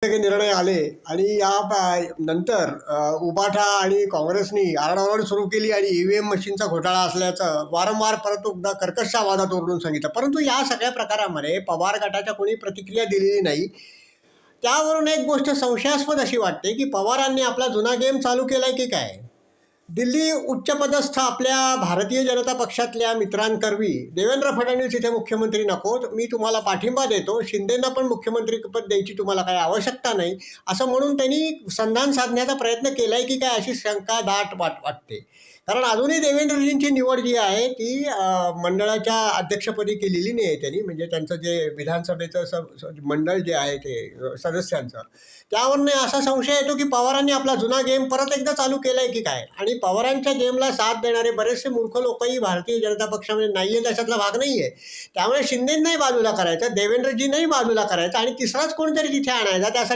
सगळे निर्णय आले आणि नंतर उबाठा आणि काँग्रेसनी आरडाओरड सुरू केली आणि EVM मशीनचा घोटाळा असल्याचं वारंवार परत एकदा कर्कश आवाजात ओरडून सांगितलं. परंतु या सगळ्या प्रकारामध्ये पवार गटाच्या कोणी प्रतिक्रिया दिलेली नाही. त्यावरून एक गोष्ट संशयास्पद अशी वाटते की पवारांनी आपला जुना गेम चालू केलाय की काय. दिल्ली उच्चपदस्थ आपल्या भारतीय जनता पक्षातल्या मित्रांकरवी देवेंद्र फडणवीस इथे मुख्यमंत्री नकोत, मी तुम्हाला पाठिंबा देतो, शिंदेंना पण मुख्यमंत्रीपद द्यायची तुम्हाला काही आवश्यकता नाही, असं म्हणून त्यांनी संधान साधण्याचा प्रयत्न केलाय की काय अशी शंका दाट वाटते. कारण अजूनही देवेंद्रजींची निवड जी आहे ती मंडळाच्या अध्यक्षपदी केलेली नाही आहे त्यांनी. म्हणजे त्यांचं जे विधानसभेचं मंडळ जे आहे ते सदस्यांचं, त्यावरनं असा संशय येतो की पवारांनी आपला जुना गेम परत एकदा चालू केलाय की काय. आणि पवारांच्या गेमला साथ देणारे बरेचसे मूर्ख लोकही भारतीय जनता पक्षामध्ये नाही आहे, त्याच्यातला भाग नाही आहे. त्यामुळे शिंदेंनाही बाजूला करायचं, देवेंद्रजींनाही बाजूला करायचं आणि तिसराच कोणतरी तिथे आणायचा. त्यासाठी